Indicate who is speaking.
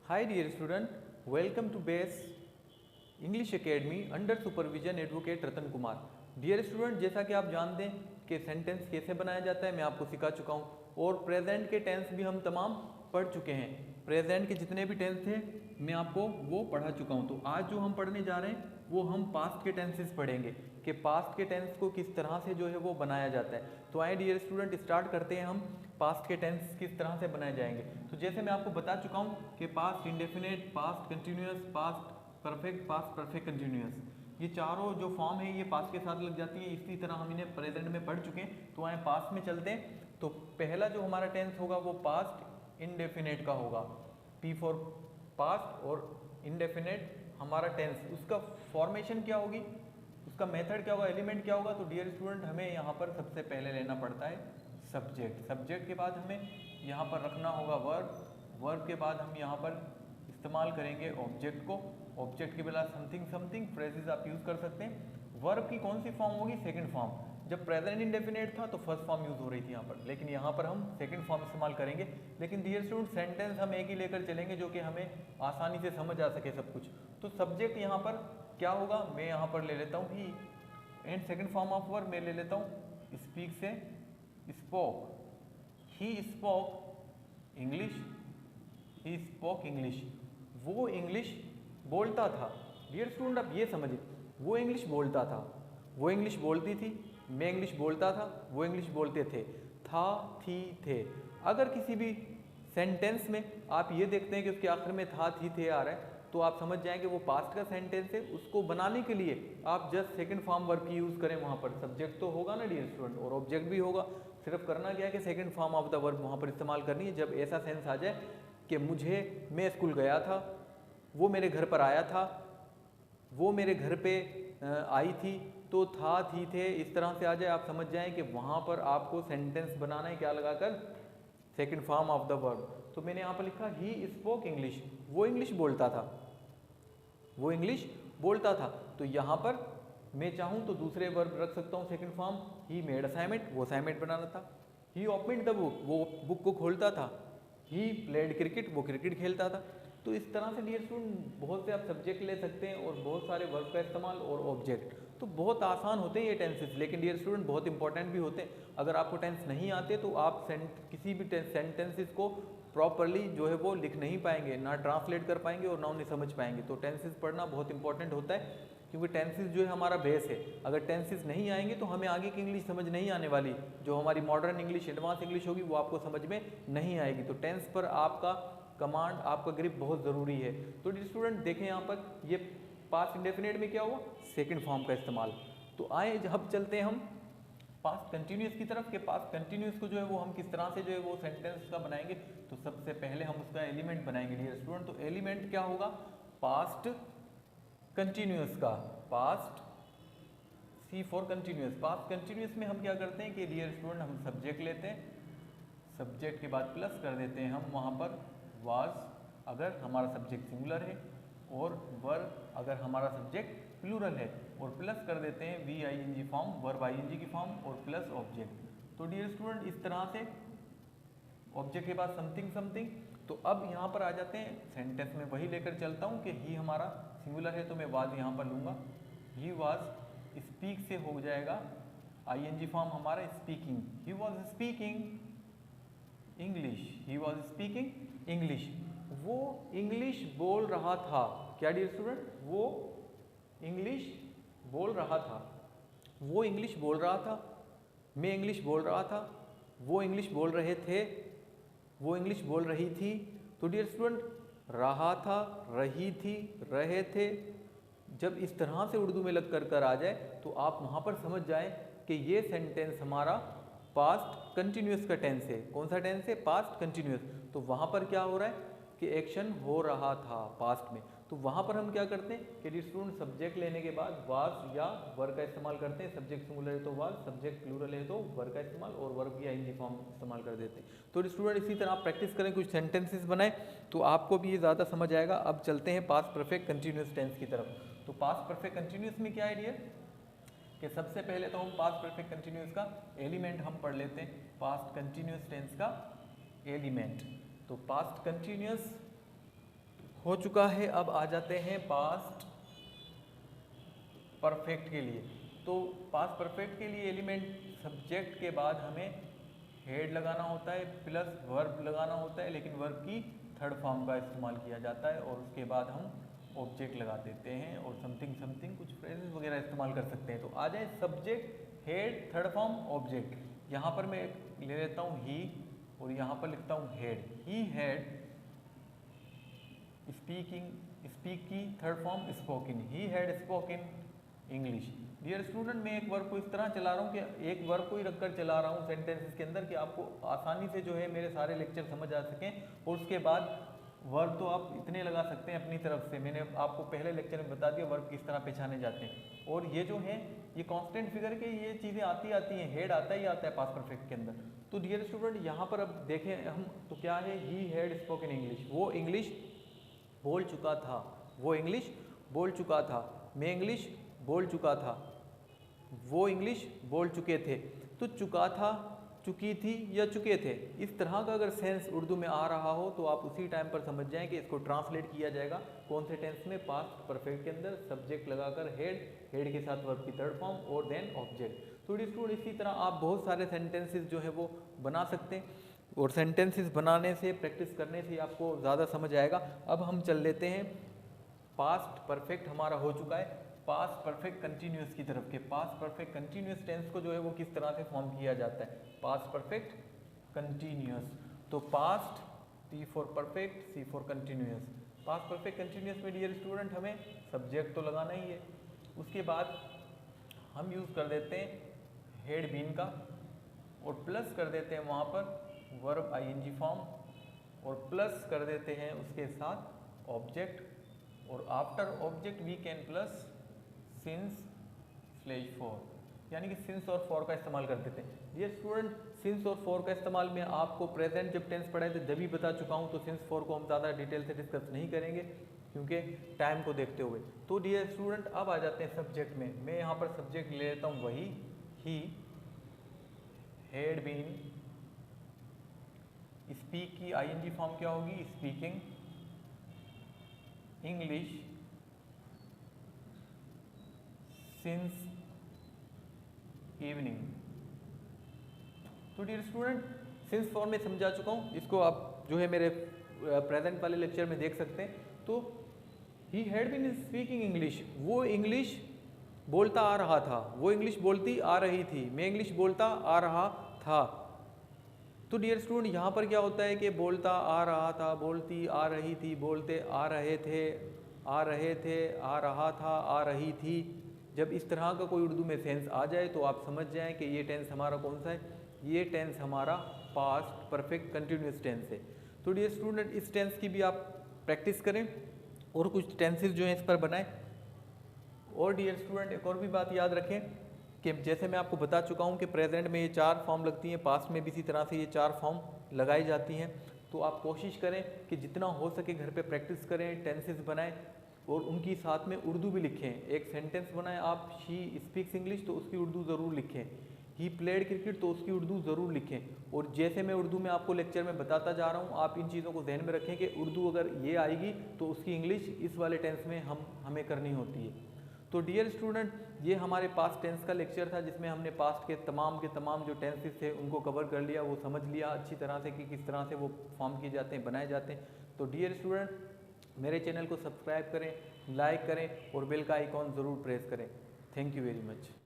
Speaker 1: Hi dear student, welcome to BASE English academy under supervision advocate Ratan Kumar. Dear student, जैसा कि आप जानते हैं कि सेंटेंस कैसे बनाया जाता है मैं आपको सिखा चुका हूँ और प्रेजेंट के टेंस भी हम तमाम पढ़ चुके हैं। प्रेजेंट के जितने भी टेंस थे मैं आपको वो पढ़ा चुका हूँ। तो आज जो हम पढ़ने जा रहे हैं वो हम पास्ट के टेंसेस पढ़ेंगे कि पास्ट के टेंस को किस तरह से जो है वो बनाया जाता है। तो आए डियर स्टूडेंट, स्टार्ट करते हैं हम पास्ट के टेंस किस तरह से बनाए जाएंगे। तो जैसे मैं आपको बता चुका हूँ कि past indefinite, past continuous, past perfect, past perfect continuous, ये चारों जो फॉर्म है ये पास्ट के साथ लग जाती है। इसी तरह हम इन्हें प्रेजेंट में पढ़ चुके हैं। तो आए पास्ट में चलते हैं। तो पहला जो हमारा टेंस होगा वो पास्ट इनडेफिनेट का होगा, पी फॉर पास्ट, और इनडेफिनेट हमारा टेंस, उसका फॉर्मेशन क्या होगी, उसका मेथड क्या होगा, एलिमेंट क्या होगा। तो डियर स्टूडेंट, हमें यहाँ पर सबसे पहले लेना पड़ता है सब्जेक्ट। सब्जेक्ट के बाद हमें यहाँ पर रखना होगा वर्ब। वर्ब के बाद हम यहाँ पर इस्तेमाल करेंगे ऑब्जेक्ट को। ऑब्जेक्ट के बिना समथिंग समथिंग फ्रेजेस आप यूज़ कर सकते हैं। वर्ब की कौन सी फॉर्म होगी, सेकंड फॉर्म। जब प्रेजेंट इंडेफिनेट था तो फर्स्ट फॉर्म यूज़ हो रही थी यहाँ पर, लेकिन यहाँ पर हम सेकंड फॉर्म इस्तेमाल करेंगे। लेकिन डियर स्टूडेंट, सेंटेंस हम एक ही लेकर चलेंगे जो कि हमें आसानी से समझ आ सके सब कुछ। तो सब्जेक्ट यहाँ पर क्या होगा, मैं यहाँ पर ले लेता हूँ ही, and second form of verb मैं ले लेता हूँ स्पीक से spoke. He spoke English, he spoke English, वो इंग्लिश बोलता था। डियर स्टूडेंट, आप ये समझिए, वो इंग्लिश बोलता था, वो इंग्लिश बोलती थी, मैं इंग्लिश बोलता था, वो इंग्लिश बोलते थे, था, थी, थे। अगर किसी भी सेंटेंस में आप ये देखते हैं कि उसके आखिर में था, थी, थे आ रहा है, तो आप समझ जाएंगे वो पास्ट का सेंटेंस है। उसको बनाने के लिए आप जस्ट सेकंड फॉर्म वर्ब की यूज़ करें। वहाँ पर सब्जेक्ट तो होगा ना डियर स्टूडेंट, और ऑब्जेक्ट भी होगा। सिर्फ करना क्या है कि second form of the verb वहाँ पर इस्तेमाल करनी है जब ऐसा सेंस आ जाए कि मैं स्कूल गया था, वो मेरे घर पर आया था, वो मेरे घर पे आई थी। तो था, थी, थे इस तरह से आ जाए, आप समझ जाएं कि वहाँ पर आपको सेंटेंस बनाना है क्या लगाकर, second form of the verb. तो मैंने यहाँ पर लिखा ही स्पोक इंग्लिश, वो इंग्लिश बोलता था, वो इंग्लिश बोलता था। तो यहाँ पर मैं चाहूँ तो दूसरे वर्ब रख सकता हूँ second form, he made assignment, वो असाइनमेंट बनाना था। ही ओपनड द बुक, वो बुक को खोलता था। ही प्लेड क्रिकेट, वो क्रिकेट खेलता था। तो इस तरह से डियर स्टूडेंट बहुत से आप सब्जेक्ट ले सकते हैं और बहुत सारे वर्ब का इस्तेमाल और ऑब्जेक्ट। तो बहुत आसान होते हैं ये टेंसेस, लेकिन डियर स्टूडेंट बहुत इंपॉर्टेंट भी होते हैं। अगर आपको टेंस नहीं आते तो आप किसी भी सेंटेंसेस को प्रॉपरली जो है वो लिख नहीं पाएंगे, ना ट्रांसलेट कर पाएंगे और ना उन्हें समझ पाएंगे। तो टेंसेस पढ़ना बहुत इंपॉर्टेंट होता है, क्योंकि टेंसेस जो है हमारा बेस है। अगर टेंसेस नहीं आएंगे तो हमें आगे की इंग्लिश समझ नहीं आने वाली। जो हमारी मॉडर्न इंग्लिश, एडवांस इंग्लिश होगी वो आपको समझ में नहीं आएगी। तो टेंस पर आपका कमांड, आपका ग्रिप बहुत ज़रूरी है। तो स्टूडेंट देखें यहाँ पर ये पास्ट इंडेफिनिट में क्या हुआ, सेकंड फॉर्म का इस्तेमाल। तो आए अब चलते हैं हम पास्ट कंटिन्यूस की तरफ। के पास्ट कंटिन्यूस को जो है वो हम किस तरह से जो है वो सेंटेंस का बनाएंगे। तो सबसे पहले हम उसका एलिमेंट बनाएंगे डियर स्टूडेंट। तो एलिमेंट क्या होगा, पास्ट कंटिन्यूस का, past C for continuous. Past continuous में हम क्या करते हैं कि डियर स्टूडेंट हम सब्जेक्ट लेते हैं, सब्जेक्ट के बाद प्लस कर देते हैं हम वहाँ पर वाज, अगर हमारा सब्जेक्ट सिंगुलर है, और वर्ब अगर हमारा सब्जेक्ट प्लूरल है, और प्लस कर देते हैं V I N G form, verb I N G की फॉर्म, और प्लस ऑब्जेक्ट। तो डियर स्टूडेंट इस तरह से ऑब्जेक्ट के बाद समथिंग समथिंग। तो अब यहाँ पर आ जाते हैं सेंटेंस में, वही लेकर चलता हूँ कि ही हमारा सिंगुलर है तो मैं वाज यहाँ पर लूँगा। ही वाज स्पीक से हो जाएगा आई एन जी फॉर्म हमारा speaking. He was speaking English, he was speaking English, वो इंग्लिश बोल रहा था। क्या डियर स्टूडेंट, वो इंग्लिश बोल रहा था, वो इंग्लिश बोल रहा था, मैं इंग्लिश बोल रहा था, वो इंग्लिश बोल रहे थे, वो इंग्लिश बोल रही थी। तो डियर स्टूडेंट, रहा था, रही थी, रहे थे, जब इस तरह से उर्दू में लग कर आ जाए तो आप वहाँ पर समझ जाएं कि ये सेंटेंस हमारा पास्ट कंटिन्यूस का टेंस है। कौन सा टेंस है, पास्ट कंटिन्यूस। तो वहाँ पर क्या हो रहा है कि एक्शन हो रहा था पास्ट में। तो वहाँ पर हम क्या करते हैं कि स्टूडेंट सब्जेक्ट लेने के बाद वाज या वर्ब का इस्तेमाल करते हैं। सब्जेक्ट सिंगुलर है तो वाज, सब्जेक्ट प्लूरल है तो वर्ब का इस्तेमाल, और वर्ब की आईएनजी फॉर्म इस्तेमाल कर देते हैं। तो स्टूडेंट इसी तरह आप प्रैक्टिस करें, कुछ सेंटेंसेस बनाएं तो आपको भी ये ज़्यादा समझ आएगा। अब चलते हैं पास्ट परफेक्ट कंटिन्यूस टेंस की तरफ। तो पास्ट परफेक्ट कंटिन्यूस में क्या है डियर कि सबसे पहले तो हम पास्ट परफेक्ट कंटिन्यूस का एलिमेंट हम पढ़ लेते हैं। पास्ट कंटिन्यूस टेंस का एलिमेंट, तो पास्ट कंटिन्यूस हो चुका है। अब आ जाते हैं पास्ट परफेक्ट के लिए। तो पास्ट परफेक्ट के लिए एलिमेंट सब्जेक्ट के बाद हमें हेड लगाना होता है प्लस वर्ब लगाना होता है, लेकिन वर्ब की थर्ड फॉर्म का इस्तेमाल किया जाता है और उसके बाद हम ऑब्जेक्ट लगा देते हैं और समथिंग समथिंग कुछ फ्रेजेस वगैरह इस्तेमाल कर सकते हैं। तो आ जाए subject, head, third form, object. यहाँ पर मैं ले लेता हूँ ही और यहाँ पर लिखता हूँ हेड। ही हैड स्पीक की third form spoken. He had spoken English. Dear student, मैं एक वर्ब को इस तरह चला रहा हूँ कि एक वर्ब को ही रखकर चला रहा हूँ सेंटेंसेस के अंदर कि आपको आसानी से जो है मेरे सारे लेक्चर समझ आ सकें। और उसके बाद वर्ब तो आप इतने लगा सकते हैं अपनी तरफ से, मैंने आपको पहले लेक्चर में बता दिया वर्ब किस तरह पहचाने जाते हैं। और ये जो है ये कांस्टेंट फिगर के ये चीज़ें आती हैं, हेड आता ही आता है पास्ट परफेक्ट के अंदर। तो डियर स्टूडेंट यहाँ पर अब देखें हम तो क्या है, ही हैड स्पोकन इंग्लिश। वो इंग्लिश बोल चुका था, वो इंग्लिश बोल चुका था। मैं इंग्लिश बोल चुका था, वो इंग्लिश बोल चुके थे। तो चुका था, चुकी थी या चुके थे, इस तरह का अगर सेंस उर्दू में आ रहा हो तो आप उसी टाइम पर समझ जाएं कि इसको ट्रांसलेट किया जाएगा कौन से टेंस में, पास्ट परफेक्ट के अंदर सब्जेक्ट लगाकर हेड के साथ वर्ब की थर्ड फॉर्म और देन ऑब्जेक्ट। तो स्टूडेंट इसी तरह आप बहुत सारे सेंटेंसेस जो है वो बना सकते हैं और सेंटेंसेस बनाने से, प्रैक्टिस करने से आपको ज़्यादा समझ आएगा। अब हम चल लेते हैं पास्ट परफेक्ट हमारा हो चुका है पास्ट परफेक्ट कंटिन्यूस की तरफ के। पास्ट परफेक्ट कंटिन्यूस टेंस को जो है वो किस तरह से फॉर्म किया जाता है, पास्ट परफेक्ट कंटिन्यूस। तो past P for perfect, C for continuous. Past perfect continuous में डियर स्टूडेंट हमें सब्जेक्ट तो लगाना ही है, उसके बाद हम यूज़ कर देते हैं हेड बीन का और प्लस कर देते हैं वहाँ पर वर्ब ING फॉर्म और प्लस कर देते हैं उसके साथ ऑब्जेक्ट और after object we can plus since for, यानी कि सिंस और फॉर का इस्तेमाल कर देते हैं। ये स्टूडेंट सिंस और फॉर का इस्तेमाल मैं आपको प्रेजेंट जब टेंस पढ़ाए थे जब भी बता चुका हूँ, तो सिंस फॉर को हम ज़्यादा डिटेल से डिस्कस नहीं करेंगे क्योंकि टाइम को देखते हुए। तो डियर स्टूडेंट अब आ जाते हैं सब्जेक्ट में। मैं यहाँ पर सब्जेक्ट ले लेता हूँ वही ही हैड बीन। स्पीक की ING फॉर्म क्या होगी, स्पीकिंग इंग्लिश सिंस इवनिंग। तो डियर स्टूडेंट सिंस फॉर्म में समझा चुका हूँ, इसको आप जो है मेरे प्रेजेंट वाले लेक्चर में देख सकते हैं। तो he had been speaking English, वो इंग्लिश बोलता आ रहा था, वो इंग्लिश बोलती आ रही थी, मैं इंग्लिश बोलता आ रहा था। तो डियर स्टूडेंट यहाँ पर क्या होता है कि बोलता आ रहा था, बोलती आ रही थी, बोलते आ रहे थे, आ रहे थे, आ रहा था, आ रही थी। जब इस तरह का कोई उर्दू में सेंस आ जाए तो आप समझ जाएं कि ये टेंस हमारा कौन सा है, ये टेंस हमारा पास्ट परफेक्ट कंटिन्यूस टेंस है। तो डियर स्टूडेंट इस टेंस की भी आप प्रैक्टिस करें और कुछ टेंसेस जो हैं इस पर बनाएं। और डियर स्टूडेंट एक और भी बात याद रखें कि जैसे मैं आपको बता चुका हूँ कि प्रेजेंट में ये 4 फॉर्म लगती हैं, पास्ट में भी इसी तरह से ये 4 फॉर्म लगाई जाती हैं। तो आप कोशिश करें कि जितना हो सके घर पे प्रैक्टिस करें, टेंसेस बनाएं और उनकी साथ में उर्दू भी लिखें। एक सेंटेंस बनाएं आप, शी स्पीक्स इंग्लिश, तो उसकी उर्दू ज़रूर लिखें। ही प्लेड क्रिकेट, तो उसकी उर्दू ज़रूर लिखें। और जैसे मैं उर्दू में आपको लेक्चर में बताता जा रहा हूँ, आप इन चीज़ों को ध्यान में रखें कि उर्दू अगर ये आएगी तो उसकी इंग्लिश इस वाले टेंस में हमें करनी होती है। तो डियर स्टूडेंट ये हमारे पास्ट टेंस का लेक्चर था जिसमें हमने पास्ट के तमाम जो टेंसेस थे उनको कवर कर लिया, वो समझ लिया अच्छी तरह से कि किस तरह से वो फॉर्म किए जाते हैं, बनाए जाते हैं। तो डियर स्टूडेंट मेरे चैनल को सब्सक्राइब करें, लाइक करें और बेल का आइकॉन ज़रूर प्रेस करें। Thank you very much.